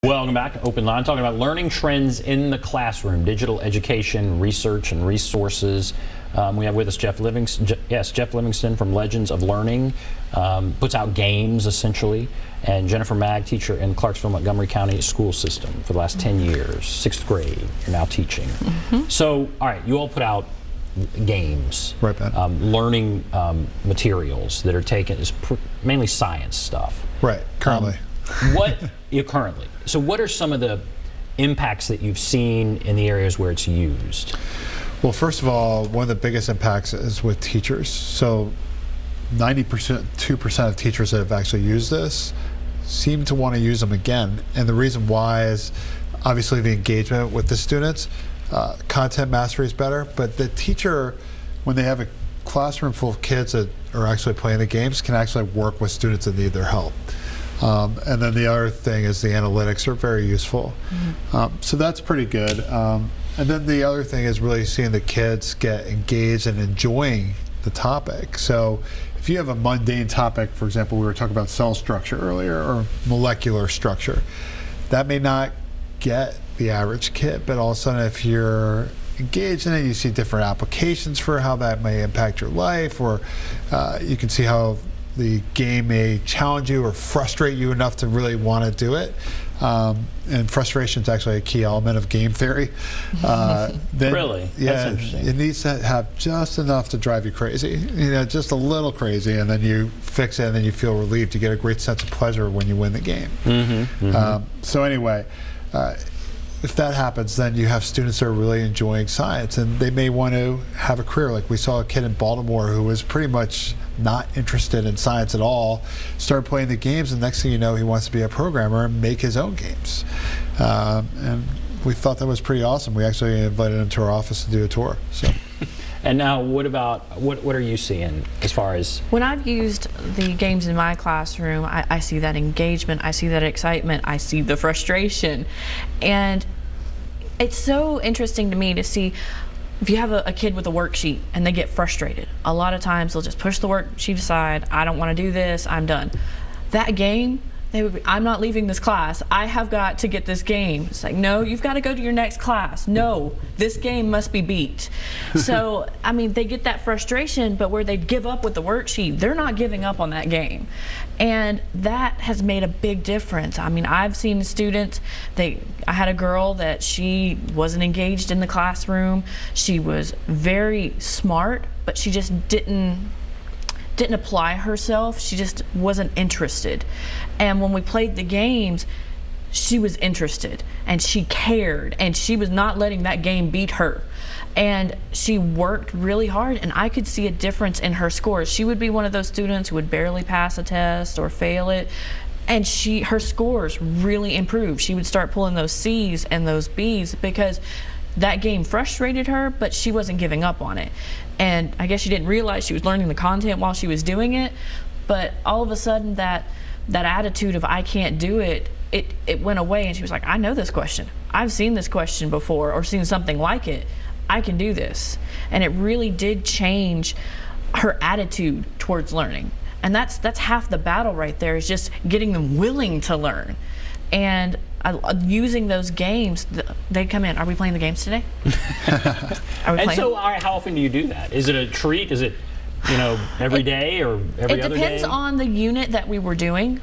Welcome back to OpenLine, talking about learning trends in the classroom, digital education, research, and resources. We have with us Geoff Livingston, Geoff Livingston from Legends of Learning, puts out games essentially, and Jennifer Maag, teacher in Clarksville-Montgomery County school system for the last 10 years, 6th grade. You're now teaching. So, all right, you all put out games, right, learning materials that are taken, is mainly science stuff. Right, currently. Currently. So what are some of the impacts that you've seen in the areas where it's used? Well, first of all, one of the biggest impacts is with teachers. So 2% of teachers that have actually used this seem to want to use them again. And the reason why is obviously the engagement with the students. Content mastery is better, but the teacher, when they have a classroom full of kids that are actually playing the games, can actually work with students that need their help. And then the other thing is the analytics are very useful. So that's pretty good. And then the other thing is really seeing the kids get engaged and enjoying the topic. So if you have a mundane topic, for example, we were talking about cell structure earlier, or molecular structure, that may not get the average kid, but all of a sudden if you're engaged in it, you see different applications for how that may impact your life, or you can see how the game may challenge you or frustrate you enough to really want to do it. And frustration is actually a key element of game theory. Really? Yeah, that's interesting. It needs to have just enough to drive you crazy, just a little crazy, and then you fix it and then you feel relieved. You get a great sense of pleasure when you win the game. So anyway, if that happens, then you have students that are really enjoying science, and they may want to have a career. Like we saw a kid in Baltimore who was pretty much not interested in science at all, started playing the games, and next thing you know, he wants to be a programmer and make his own games. And we thought that was pretty awesome. We actually invited him to our office to do a tour. So. And now, what about, what are you seeing as far as? When I've used the games in my classroom, I see that engagement, I see that excitement, I see the frustration. And it's so interesting to me to see if you have a kid with a worksheet and they get frustrated. A lot of times they'll just push the worksheet aside. I don't want to do this, I'm done. That game, they would be, I'm not leaving this class. I have got to get this game. It's like, no, you've got to go to your next class. No, this game must be beat. So, I mean, they get that frustration, but where they give up with the worksheet, they're not giving up on that game. And that has made a big difference. I mean, I've seen students, I had a girl that she wasn't engaged in the classroom. She was very smart, but she just didn't apply herself. She just wasn't interested. And when we played the games, she was interested and she cared, and she was not letting that game beat her. And she worked really hard, and I could see a difference in her scores. She would be one of those students who would barely pass a test or fail it, and her scores really improved. She would start pulling those C's and those B's because that game frustrated her, but she wasn't giving up on it. And I guess she didn't realize she was learning the content while she was doing it, but all of a sudden that attitude of I can't do it, it went away, and she was like, I know this question. I've seen this question before or seen something like it. I can do this. And it really did change her attitude towards learning. And that's half the battle right there, is just getting them willing to learn. And using those games, they come in. Are we playing the games today? And so, all right, how often do you do that? Is it a treat? Is it, every day or every other day? It depends on the unit that we were doing.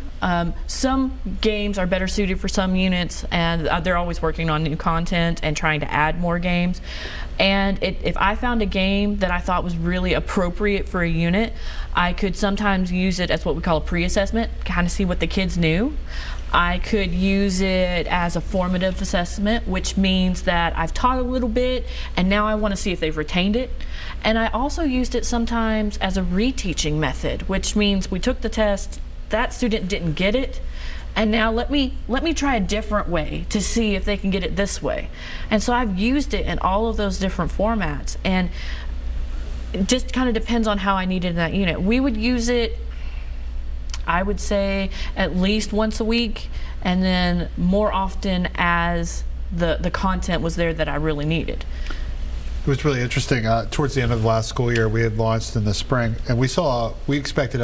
Some games are better suited for some units, and they're always working on new content and trying to add more games. And if I found a game that I thought was really appropriate for a unit, I could sometimes use it as what we call a pre-assessment, kind of see what the kids knew. I could use it as a formative assessment, which means that I've taught a little bit and now I want to see if they've retained it. And I also used it sometimes as a reteaching method, which means we took the test, that student didn't get it, and now let me try a different way to see if they can get it this way. And so I've used it in all of those different formats, and it just kind of depends on how I need it in that unit. We would use it, I would say, at least once a week, and then more often as the content was there that I really needed. It was really interesting. Towards the end of the last school year, we had launched in the spring, and we expected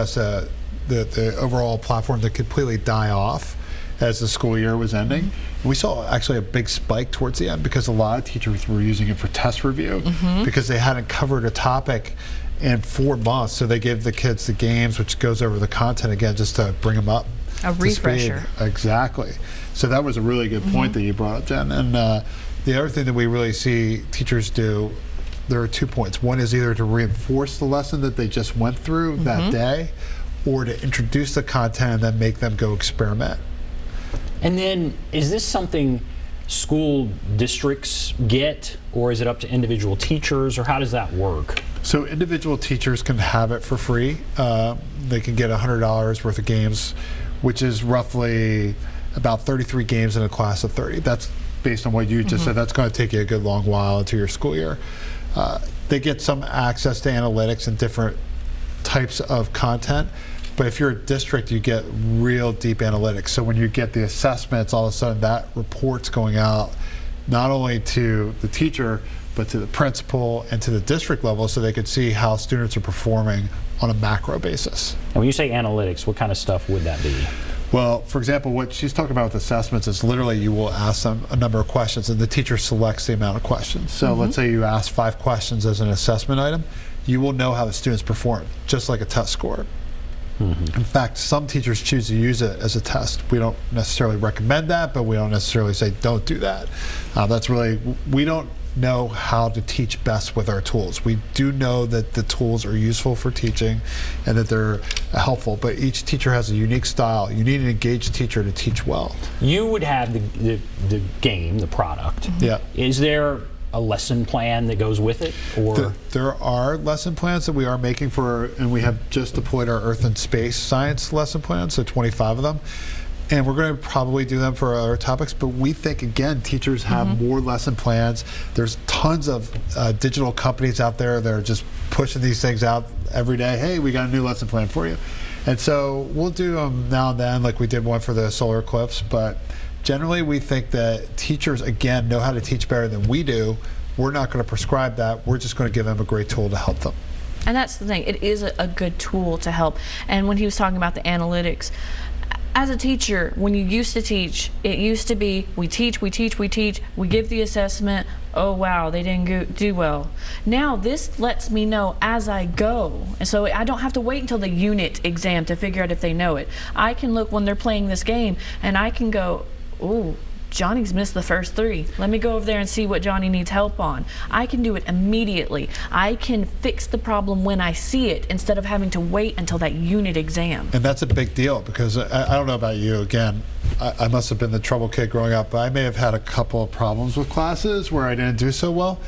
the overall platform to completely die off. as the school year was ending. And we saw actually a big spike towards the end because a lot of teachers were using it for test review because they hadn't covered a topic in 4 months. So they gave the kids the games, which goes over the content again just to bring them up. A refresher. Exactly. So that was a really good point that you brought up, Jen. And the other thing that we really see teachers do, there are 2 points. One is either to reinforce the lesson that they just went through that day, or to introduce the content and then make them go experiment. And then, is this something school districts get, or is it up to individual teachers, or how does that work? So individual teachers can have it for free. They can get $100 worth of games, which is roughly about 33 games in a class of 30. That's based on what you just said. That's going to take you a good long while into your school year. They get some access to analytics and different types of content, but if you're a district, you get real deep analytics. So when you get the assessments, all of a sudden that report's going out not only to the teacher, but to the principal and to the district level, so they could see how students are performing on a macro basis. And when you say analytics, what kind of stuff would that be? Well, for example, what she's talking about with assessments is literally you will ask them a number of questions and the teacher selects the amount of questions. So let's say you ask 5 questions as an assessment item, you will know how the students perform, just like a test score. In fact, some teachers choose to use it as a test. We don't necessarily recommend that, but we don't necessarily say don't do that. That's really, we don't know how to teach best with our tools. We do know that the tools are useful for teaching and that they're helpful, but each teacher has a unique style. You need an engaged teacher to teach well. You would have the game, the product. Yeah. Is there a lesson plan that goes with it, or there are lesson plans that we are making for, and we have just deployed our Earth and Space Science lesson plans, so 25 of them. And we're going to probably do them for other topics, but we think, again, teachers have more lesson plans. There's tons of digital companies out there that are just pushing these things out every day. Hey, we got a new lesson plan for you. And so we'll do them now and then, like we did one for the solar eclipse, but generally we think that teachers, again, know how to teach better than we do. We're not going to prescribe that. We're just going to give them a great tool to help them. And that's the thing. It is a good tool to help. And when he was talking about the analytics, as a teacher, when you used to teach, it used to be we teach, we teach, we teach, we give the assessment, oh wow, they didn't do well. Now this lets me know as I go, and so I don't have to wait until the unit exam to figure out if they know it. I can look when they're playing this game and I can go, ooh, Johnny's missed the first 3. Let me go over there and see what Johnny needs help on. I can do it immediately. I can fix the problem when I see it instead of having to wait until that unit exam. And that's a big deal because I don't know about you, again, I must have been the trouble kid growing up, but I may have had a couple of problems with classes where I didn't do so well,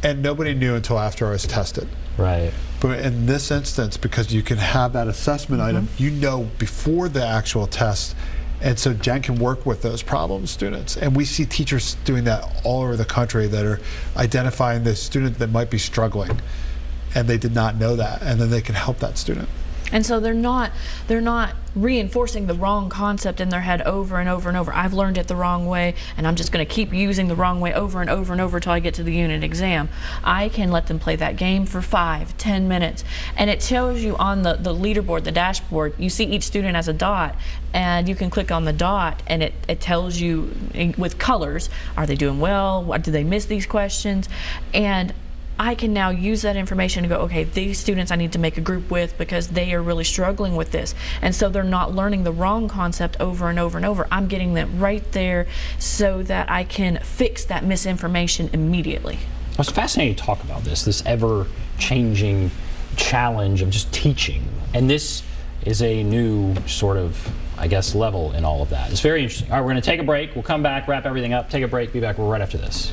and nobody knew until after I was tested. Right. But in this instance, because you can have that assessment item, you know before the actual test. And so Jen can work with those problem students. And we see teachers doing that all over the country that are identifying the student that might be struggling and they did not know that, and then they can help that student. And so they're not reinforcing the wrong concept in their head over and over and over. I've learned it the wrong way, and I'm just going to keep using the wrong way over and over and over until I get to the unit exam. I can let them play that game for 5, 10 minutes, and it shows you on the leaderboard, the dashboard, you see each student as a dot, and you can click on the dot, and it tells you with colors, are they doing well? What, do they miss these questions? And I can now use that information to go, okay, these students I need to make a group with because they are really struggling with this. And so they're not learning the wrong concept over and over and over. I'm getting them right there so that I can fix that misinformation immediately. It's fascinating to talk about this ever-changing challenge of just teaching. And this is a new sort of, I guess, level in all of that. It's very interesting. All right, we're going to take a break. We'll come back, wrap everything up, take a break, be back right after this.